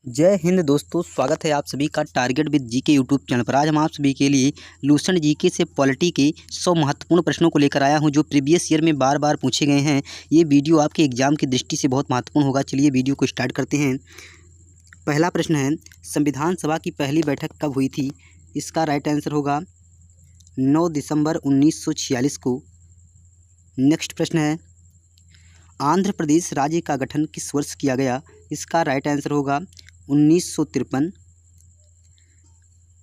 जय हिंद दोस्तों, स्वागत है आप सभी का target with GK YouTube channel पर। आज हम आप सभी के लिए लूसेंट जीके से पॉलिटी के 100 महत्वपूर्ण प्रश्नों को लेकर आया हूं जो प्रीवियस ईयर में बार बार पूछे गए हैं। ये वीडियो आपके एग्जाम की दृष्टि से बहुत महत्वपूर्ण होगा। चलिए वीडियो को स्टार्ट करते हैं। पहला प्रश्न है, संविधान सभा की पहली बैठक कब हुई थी? इसका राइट आंसर होगा 9 दिसंबर 1946 को। नेक्स्ट प्रश्न है, आंध्र प्रदेश राज्य का गठन किस वर्ष किया गया? इसका राइट आंसर होगा 1953।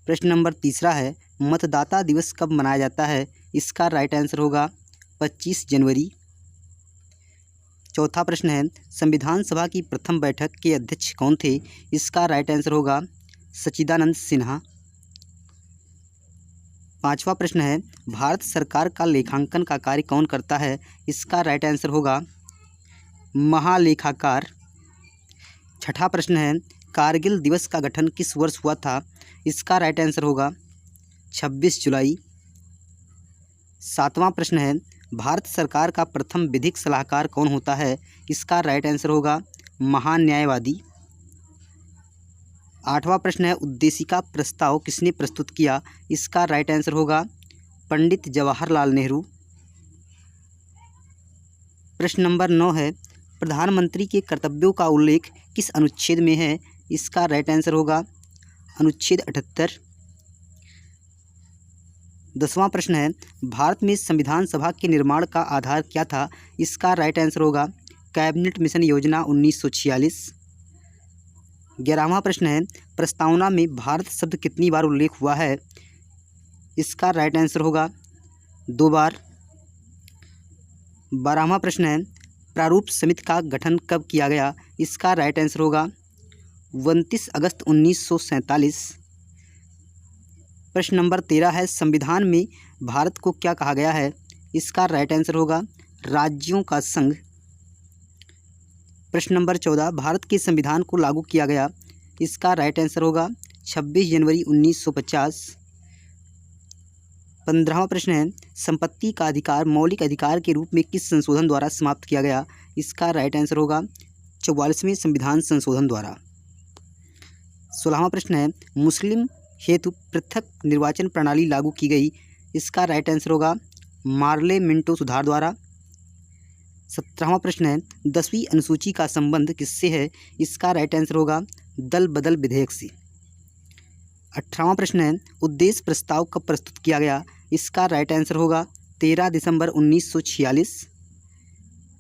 प्रश्न नंबर तीसरा है, मतदाता दिवस कब मनाया जाता है? इसका राइट आंसर होगा 25 जनवरी। चौथा प्रश्न है, संविधान सभा की प्रथम बैठक के अध्यक्ष कौन थे? इसका राइट आंसर होगा सच्चिदानंद सिन्हा। पांचवा प्रश्न है, भारत सरकार का लेखांकन का कार्य कौन करता है? इसका राइट आंसर होगा महालेखाकार। छठा प्रश्न है, कारगिल दिवस का गठन किस वर्ष हुआ था? इसका राइट आंसर होगा 26 जुलाई। सातवां प्रश्न है, भारत सरकार का प्रथम विधिक सलाहकार कौन होता है? इसका राइट आंसर होगा महान्यायवादी। आठवां प्रश्न है, उद्देशिका प्रस्ताव किसने प्रस्तुत किया? इसका राइट आंसर होगा पंडित जवाहरलाल नेहरू। प्रश्न नंबर 9 है, प्रधानमंत्री के कर्तव्यों का उल्लेख किस अनुच्छेद में है? इसका राइट आंसर होगा अनुच्छेद 78। 10वां प्रश्न है, भारत में संविधान सभा के निर्माण का आधार क्या था? इसका राइट आंसर होगा कैबिनेट मिशन योजना 1946। 11वां प्रश्न है, प्रस्तावना में भारत शब्द कितनी बार उल्लेख हुआ है? इसका राइट आंसर होगा 2 बार। 12वां प्रश्न है, प्रारूप समिति का गठन कब किया गया? इसका राइट आंसर होगा 29 अगस्त 1947। प्रश्न नंबर 13 है, संविधान में भारत को क्या कहा गया है? इसका राइट आंसर होगा राज्यों का संघ। प्रश्न नंबर 14, भारत के संविधान को लागू किया गया? इसका राइट आंसर होगा 26 जनवरी 1950। 15वां प्रश्न है, संपत्ति का अधिकार मौलिक अधिकार के रूप में किस संशोधन द्वारा समाप्त किया गया? इसका राइट आंसर होगा 44वें संविधान संशोधन द्वारा। 16वां प्रश्न है, मुस्लिम हेतु पृथक निर्वाचन प्रणाली लागू की गई? इसका राइट आंसर होगा मार्ले मिंटो सुधार द्वारा। 17वां प्रश्न है, 10वीं अनुसूची का संबंध किससे है? इसका राइट आंसर होगा दल बदल विधेयक से। 18वां प्रश्न है, उद्देश्य प्रस्ताव कब प्रस्तुत किया गया? इसका राइट आंसर होगा 13 दिसंबर 1946।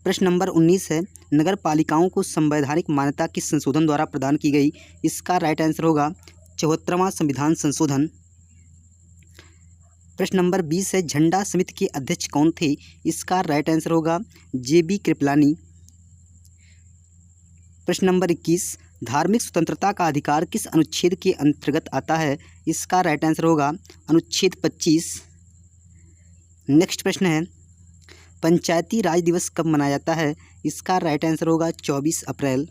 प्रश्न नंबर 19 है, नगर पालिकाओं को संवैधानिक मान्यता किस संशोधन द्वारा प्रदान की गई? इसका राइट आंसर होगा 74वां संविधान संशोधन। प्रश्न नंबर 20 है, झंडा समिति के अध्यक्ष कौन थे? इसका राइट आंसर होगा JB कृपलानी। प्रश्न नंबर 21, धार्मिक स्वतंत्रता का अधिकार किस अनुच्छेद के अंतर्गत आता है? इसका राइट आंसर होगा अनुच्छेद 25। नेक्स्ट प्रश्न है, पंचायती राज दिवस कब मनाया जाता है? इसका राइट आंसर होगा 24 अप्रैल।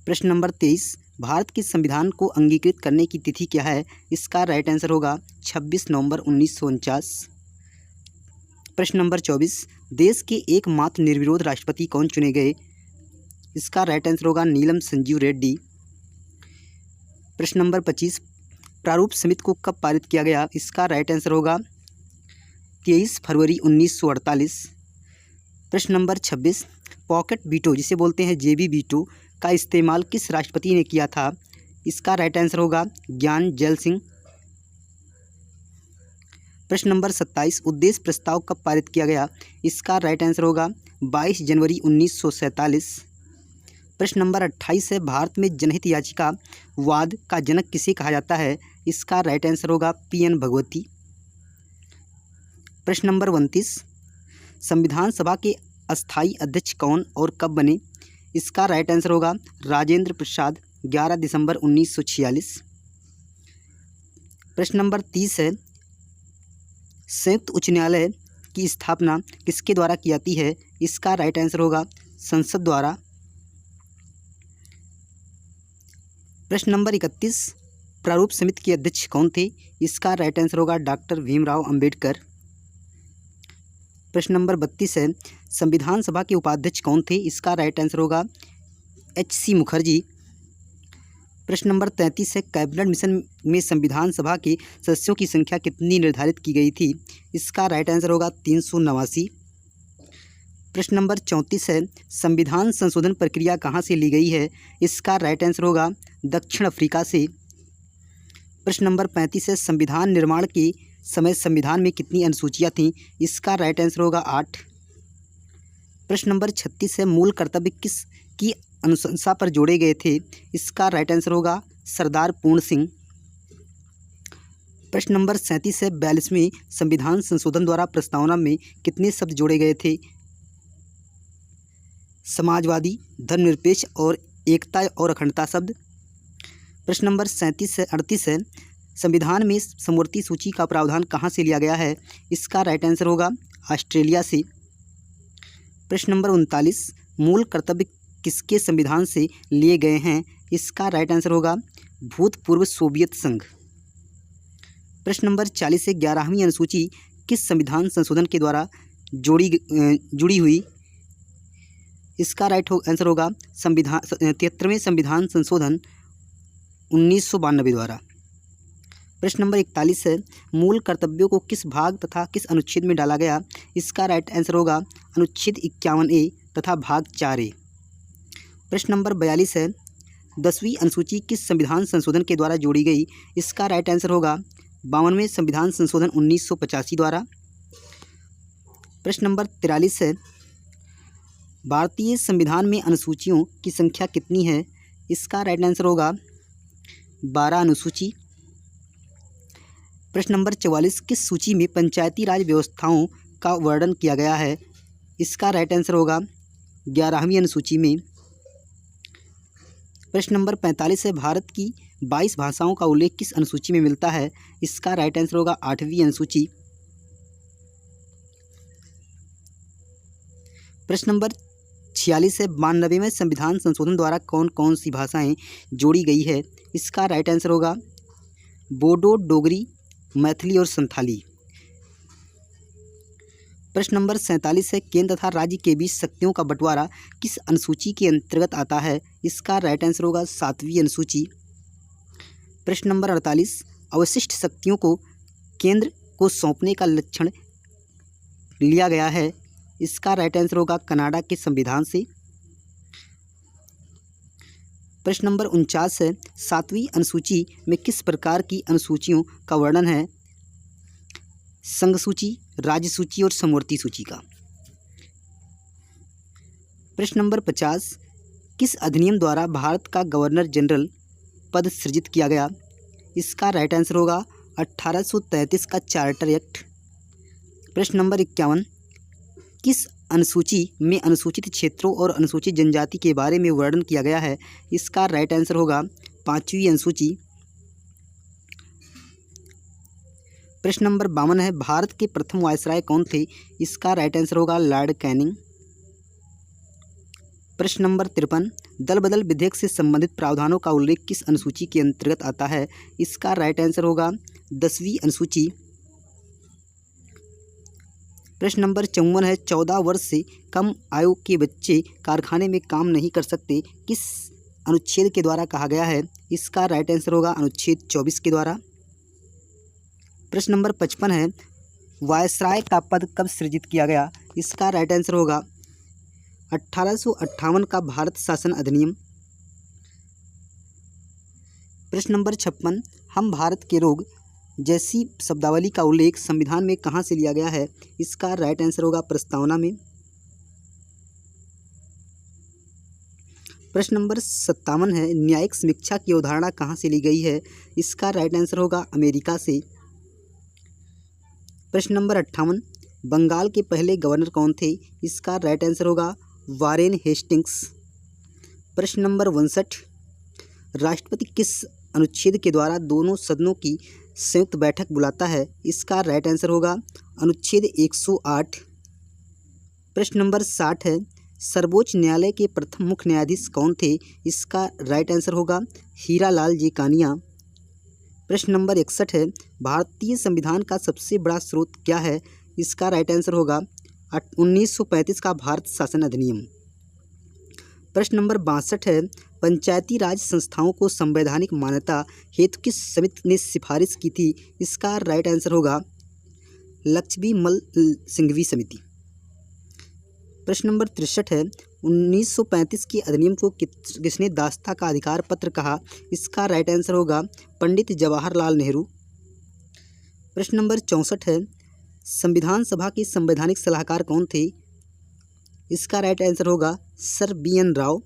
प्रश्न नंबर 23, भारत के संविधान को अंगीकृत करने की तिथि क्या है? इसका राइट आंसर होगा 26 नवंबर 1949। प्रश्न नंबर 24, देश के एकमात्र निर्विरोध राष्ट्रपति कौन चुने गए? इसका राइट आंसर होगा नीलम संजीव रेड्डी। प्रश्न नंबर 25, प्रारूप समिति को कब पारित किया गया? इसका राइट आंसर होगा 23 फरवरी 1948। प्रश्न नंबर 26, पॉकेट वीटो जिसे बोलते हैं JB वीटो का इस्तेमाल किस राष्ट्रपति ने किया था? इसका राइट आंसर होगा ज्ञान जैल सिंह। प्रश्न नंबर 27, उद्देश्य प्रस्ताव कब पारित किया गया? इसका राइट आंसर होगा 22 जनवरी 1947। प्रश्न नंबर 28 है, भारत में जनहित याचिका वाद का जनक किसे कहा जाता है? इसका राइट आंसर होगा PN भगवती। प्रश्न नंबर 29, संविधान सभा के अस्थायी अध्यक्ष कौन और कब बने? इसका राइट आंसर होगा राजेंद्र प्रसाद, 11 दिसंबर 1946। प्रश्न नंबर 30 है, संयुक्त उच्च न्यायालय की स्थापना किसके द्वारा की जाती है? इसका राइट आंसर होगा संसद द्वारा। प्रश्न नंबर 31, प्रारूप समिति के अध्यक्ष कौन थे? इसका राइट आंसर होगा डॉक्टर भीमराव अंबेडकर। प्रश्न नंबर 32 है, संविधान सभा के उपाध्यक्ष कौन थे? इसका राइट आंसर होगा HC मुखर्जी। प्रश्न नंबर 33 है, कैबिनेट मिशन में संविधान सभा के सदस्यों की संख्या कितनी निर्धारित की गई थी? इसका राइट आंसर होगा 389। प्रश्न नंबर 34 है, संविधान संशोधन प्रक्रिया कहाँ से ली गई है? इसका राइट आंसर होगा दक्षिण अफ्रीका से। प्रश्न नंबर 35 है, संविधान निर्माण के समय संविधान में कितनी अनुसूचियाँ थीं? इसका राइट आंसर होगा 8। प्रश्न नंबर 36 है, मूल कर्तव्य किस की अनुशंसा पर जोड़े गए थे? इसका राइट आंसर होगा सरदार पूर्ण सिंह। प्रश्न नंबर 37 है, 42वें संविधान संशोधन द्वारा प्रस्तावना में कितने शब्द जोड़े गए थे? समाजवादी, धर्मनिरपेक्ष और एकता और अखंडता शब्द। प्रश्न नंबर 38 है, संविधान में समवर्ती सूची का प्रावधान कहाँ से लिया गया है? इसका राइट आंसर होगा ऑस्ट्रेलिया से। प्रश्न नंबर 39, मूल कर्तव्य किसके संविधान से लिए गए हैं? इसका राइट आंसर होगा भूतपूर्व सोवियत संघ। प्रश्न नंबर 40 है, 11वीं अनुसूची किस संविधान संशोधन के द्वारा जुड़ी हुई? इसका राइट आंसर होगा 73वें संविधान संशोधन 1992 द्वारा। प्रश्न नंबर 41 है, मूल कर्तव्यों को किस भाग तथा किस अनुच्छेद में डाला गया? इसका राइट आंसर होगा अनुच्छेद 51A तथा भाग 4A। प्रश्न नंबर 42 है, 10वीं अनुसूची किस संविधान संशोधन के द्वारा जोड़ी गई? इसका राइट आंसर होगा 52वें संविधान संशोधन 1985 द्वारा। प्रश्न नंबर 43 है, भारतीय संविधान में अनुसूचियों की संख्या कितनी है? इसका राइट आंसर होगा 12 अनुसूची। प्रश्न नंबर 44, किस सूची में पंचायती राज व्यवस्थाओं का वर्णन किया गया है? इसका राइट आंसर होगा 11वीं अनुसूची में। प्रश्न नंबर 45 है, भारत की 22 भाषाओं का उल्लेख किस अनुसूची में मिलता है? इसका राइट आंसर होगा 8वीं अनुसूची। प्रश्न नंबर 46 है, 92वें संविधान संशोधन द्वारा कौन कौन सी भाषाएं जोड़ी गई है? इसका राइट आंसर होगा बोडो, डोगरी, मैथिली और संथाली। प्रश्न नंबर 47 है, केंद्र तथा राज्य के बीच शक्तियों का बंटवारा किस अनुसूची के अंतर्गत आता है? इसका राइट आंसर होगा 7वीं अनुसूची। प्रश्न नंबर 48, अवशिष्ट शक्तियों को केंद्र को सौंपने का लक्षण लिया गया है? इसका राइट आंसर होगा कनाडा के संविधान से। प्रश्न नंबर 49 है, 7वीं अनुसूची में किस प्रकार की अनुसूचियों का वर्णन है? संघ सूची, राज्य सूची और समवर्ती सूची का। प्रश्न नंबर 50, किस अधिनियम द्वारा भारत का गवर्नर जनरल पद सृजित किया गया? इसका राइट आंसर होगा 1833 का चार्टर एक्ट। प्रश्न नंबर 51, किस अनुसूची में अनुसूचित क्षेत्रों और अनुसूचित जनजाति के बारे में वर्णन किया गया है? इसका राइट आंसर होगा 5वीं अनुसूची। प्रश्न नंबर 52 है, भारत के प्रथम वायसराय कौन थे? इसका राइट आंसर होगा लॉर्ड कैनिंग। प्रश्न नंबर 53, दल बदल विधेयक से संबंधित प्रावधानों का उल्लेख किस अनुसूची के अंतर्गत आता है? इसका राइट आंसर होगा 10वीं अनुसूची। प्रश्न नंबर 54 है, 14 वर्ष से कम आयु के बच्चे कारखाने में काम नहीं कर सकते, किस अनुच्छेद के द्वारा कहा गया है? इसका राइट आंसर होगा अनुच्छेद 24 के द्वारा। प्रश्न नंबर 55 है, वायसराय का पद कब सृजित किया गया? इसका राइट आंसर होगा 1858 का भारत शासन अधिनियम। प्रश्न नंबर 56, हम भारत के रोग जैसी शब्दावली का उल्लेख संविधान में कहाँ से लिया गया है? इसका राइट आंसर होगा प्रस्तावना में। प्रश्न नंबर 57 है, न्यायिक समीक्षा की अवधारणा कहाँ से ली गई है? इसका राइट आंसर होगा अमेरिका से। प्रश्न नंबर 58, बंगाल के पहले गवर्नर कौन थे? इसका राइट आंसर होगा वारेन हेस्टिंग्स। प्रश्न नंबर 59, राष्ट्रपति किस अनुच्छेद के द्वारा दोनों सदनों की संयुक्त बैठक बुलाता है? इसका राइट आंसर होगा अनुच्छेद 108। प्रश्न नंबर 60 है, सर्वोच्च न्यायालय के प्रथम मुख्य न्यायाधीश कौन थे? इसका राइट आंसर होगा हीरालाल जी कानिया। प्रश्न नंबर 61 है, भारतीय संविधान का सबसे बड़ा स्रोत क्या है? इसका राइट आंसर होगा 1935 का भारत शासन अधिनियम। प्रश्न नंबर 62 है, पंचायती राज संस्थाओं को संवैधानिक मान्यता हेतु किस समिति ने सिफारिश की थी? इसका राइट आंसर होगा लक्ष्मी मल सिंघवी समिति। प्रश्न नंबर 63 है, 1935 के अधिनियम को किसने दास्ता का अधिकार पत्र कहा? इसका राइट आंसर होगा पंडित जवाहरलाल नेहरू। प्रश्न नंबर 64 है, संविधान सभा के संवैधानिक सलाहकार कौन थे? इसका राइट आंसर होगा सर BN राव।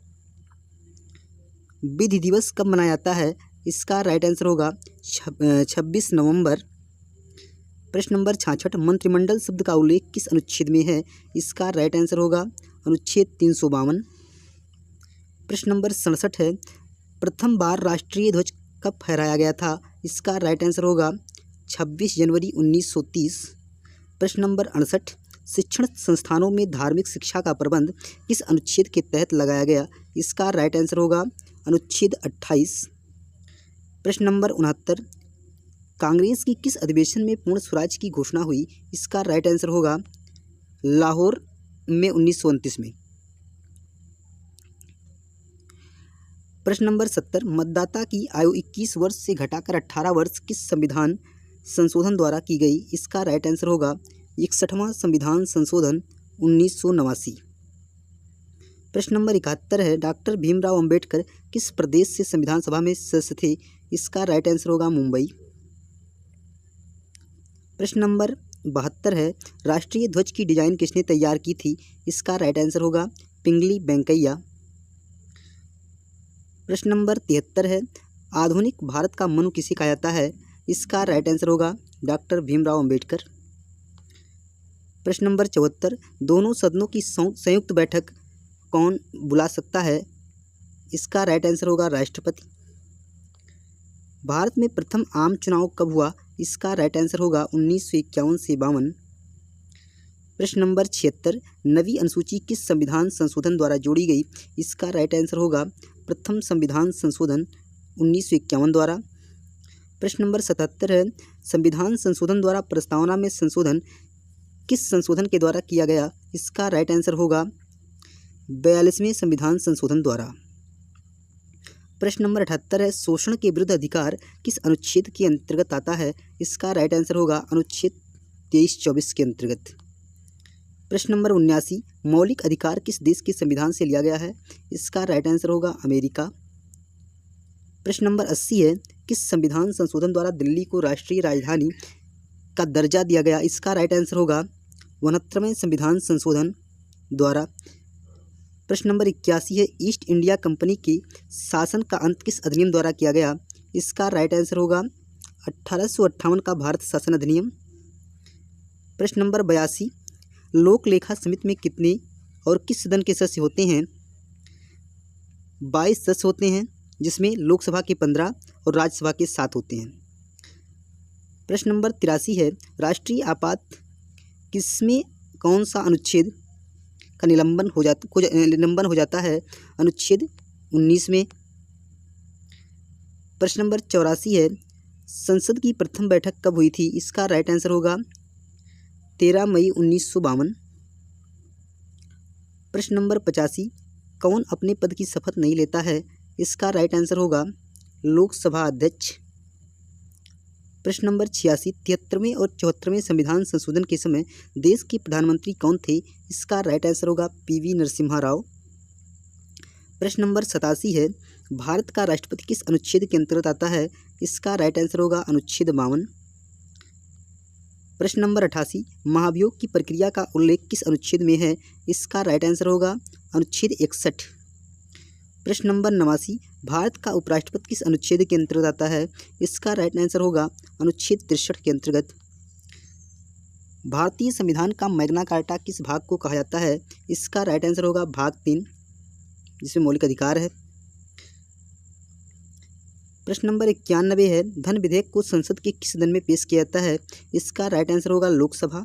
विधि दिवस कब मनाया जाता है? इसका राइट आंसर होगा 26 नवंबर। प्रश्न नंबर 66, मंत्रिमंडल शब्द का उल्लेख किस अनुच्छेद में है? इसका राइट आंसर होगा अनुच्छेद 352। प्रश्न नंबर 67 है, प्रथम बार राष्ट्रीय ध्वज कब फहराया गया था? इसका राइट आंसर होगा 26 जनवरी 1930। प्रश्न नंबर 68, शिक्षण संस्थानों में धार्मिक शिक्षा का प्रबंध किस अनुच्छेद के तहत लगाया गया? इसका राइट आंसर होगा अनुच्छेद 28। प्रश्न नंबर 69, कांग्रेस की किस अधिवेशन में पूर्ण स्वराज की घोषणा हुई? इसका राइट आंसर होगा लाहौर में 1929 में। प्रश्न नंबर 70, मतदाता की आयु 21 वर्ष से घटाकर 18 वर्ष किस संविधान संशोधन द्वारा की गई? इसका राइट आंसर होगा 61वां संविधान संशोधन 1989। प्रश्न नंबर 71 है, डॉक्टर भीमराव अंबेडकर किस प्रदेश से संविधान सभा में सदस्य थे? इसका राइट आंसर होगा मुंबई। प्रश्न नंबर 72 है, राष्ट्रीय ध्वज की डिजाइन किसने तैयार की थी? इसका राइट आंसर होगा पिंगली वेंकैया। प्रश्न नंबर 73 है, आधुनिक भारत का मनु किसे कहा जाता है? इसका राइट आंसर होगा डॉक्टर भीमराव अंबेडकर। प्रश्न नंबर 74, दोनों सदनों की संयुक्त बैठक कौन बुला सकता है? इसका राइट आंसर होगा राष्ट्रपति। भारत में प्रथम आम चुनाव कब हुआ? इसका राइट आंसर होगा 1951 से 52। प्रश्न नंबर 76, नवी अनुसूची किस संविधान संशोधन द्वारा जोड़ी गई? इसका राइट आंसर होगा प्रथम संविधान संशोधन 1951 द्वारा। प्रश्न नंबर 77 है, संविधान संशोधन द्वारा प्रस्तावना में संशोधन किस संशोधन के द्वारा किया गया? इसका राइट आंसर होगा 42वें संविधान संशोधन द्वारा। प्रश्न नंबर 78 है, शोषण के विरुद्ध अधिकार किस अनुच्छेद के अंतर्गत आता है? इसका राइट आंसर होगा अनुच्छेद 23-24 के अंतर्गत। प्रश्न नंबर 79, मौलिक अधिकार किस देश के संविधान से लिया गया है? इसका राइट आंसर होगा अमेरिका। प्रश्न नंबर 80 है, किस संविधान संशोधन द्वारा दिल्ली को राष्ट्रीय राजधानी का दर्जा दिया गया? इसका राइट आंसर होगा 69वें संविधान संशोधन द्वारा। प्रश्न नंबर 81 है, ईस्ट इंडिया कंपनी के शासन का अंत किस अधिनियम द्वारा किया गया? इसका राइट आंसर होगा 1858 का भारत शासन अधिनियम। प्रश्न नंबर 82, लोक लेखा समिति में कितने और किस सदन के सदस्य होते हैं? 22 सदस्य होते हैं, जिसमें लोकसभा के 15 और राज्यसभा के 7 होते हैं। प्रश्न नंबर 83 है, राष्ट्रीय आपात किसमें कौन सा अनुच्छेद का निलंबन हो जाता है? अनुच्छेद 19 में। प्रश्न नंबर 84 है, संसद की प्रथम बैठक कब हुई थी? इसका राइट आंसर होगा 13 मई 1952। प्रश्न नंबर 85, कौन अपने पद की शपथ नहीं लेता है? इसका राइट आंसर होगा लोकसभा अध्यक्ष। प्रश्न नंबर 86, 73वें और 74वें संविधान संशोधन के समय देश के प्रधानमंत्री कौन थे? इसका राइट आंसर होगा PV नरसिम्हा राव। प्रश्न नंबर 87 है, भारत का राष्ट्रपति किस अनुच्छेद के अंतर्गत आता है? इसका राइट आंसर होगा अनुच्छेद 52। प्रश्न नंबर 88, महाभियोग की प्रक्रिया का उल्लेख किस अनुच्छेद में है? इसका राइट आंसर होगा अनुच्छेद 61। प्रश्न नंबर 89, भारत का उपराष्ट्रपति किस अनुच्छेद के अंतर्गत आता है? इसका राइट आंसर होगा अनुच्छेद 63 के अंतर्गत। भारतीय संविधान का मैग्ना कार्टा किस भाग को कहा जाता है? इसका राइट आंसर होगा भाग 3, जिसमें मौलिक अधिकार है। प्रश्न नंबर 91 है, धन विधेयक को संसद के किस सदन में पेश किया जाता है? इसका राइट आंसर होगा लोकसभा।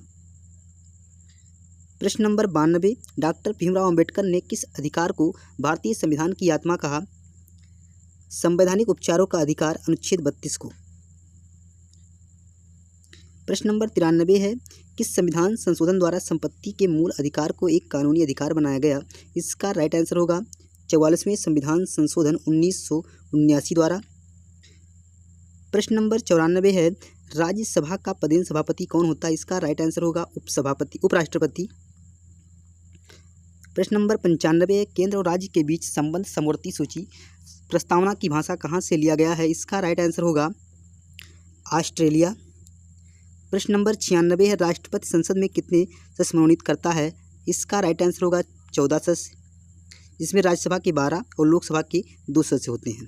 प्रश्न नंबर 92, डॉक्टर भीमराव अंबेडकर ने किस अधिकार को भारतीय संविधान की आत्मा कहा? संवैधानिक उपचारों का अधिकार अनुच्छेद 32 को। प्रश्न नंबर 93 है, किस संविधान संशोधन द्वारा संपत्ति के मूल अधिकार को एक कानूनी अधिकार बनाया गया? इसका राइट आंसर होगा 44वें संविधान संशोधन 1979 द्वारा। प्रश्न नंबर 94 है, राज्यसभा का पदेन सभापति कौन होता है? इसका राइट आंसर होगा उपराष्ट्रपति। प्रश्न नंबर 95 है, केंद्र और राज्य के बीच संबंध समवर्ती सूची प्रस्तावना की भाषा कहाँ से लिया गया है? इसका राइट आंसर होगा ऑस्ट्रेलिया। प्रश्न नंबर 96 है, राष्ट्रपति संसद में कितने सदस्य मनोनीत करता है? इसका राइट आंसर होगा 14 सदस्य, जिसमें राज्यसभा के 12 और लोकसभा के 2 सदस्य होते हैं।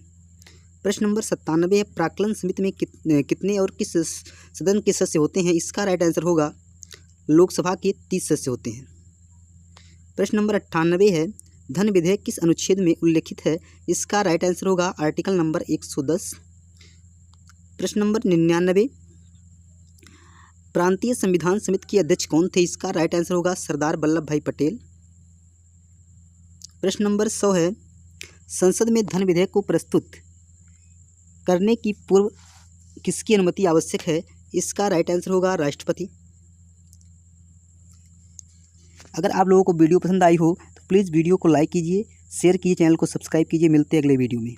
प्रश्न नंबर 97 है, प्राक्कलन समिति में कितने और किस सदन के सदस्य होते हैं? इसका राइट आंसर होगा लोकसभा के 30 सदस्य होते हैं। प्रश्न नंबर 98 है, धन विधेयक किस अनुच्छेद में उल्लेखित है? इसका राइट आंसर होगा आर्टिकल नंबर 110। प्रश्न नंबर 99, प्रांतीय संविधान समिति के अध्यक्ष कौन थे? इसका राइट आंसर होगा सरदार वल्लभ भाई पटेल। प्रश्न नंबर 100 है, संसद में धन विधेयक को प्रस्तुत करने की पूर्व किसकी अनुमति आवश्यक है? इसका राइट आंसर होगा राष्ट्रपति। अगर आप लोगों को वीडियो पसंद आई हो तो प्लीज़ वीडियो को लाइक कीजिए, शेयर कीजिए, चैनल को सब्सक्राइब कीजिए। मिलते हैं अगले वीडियो में।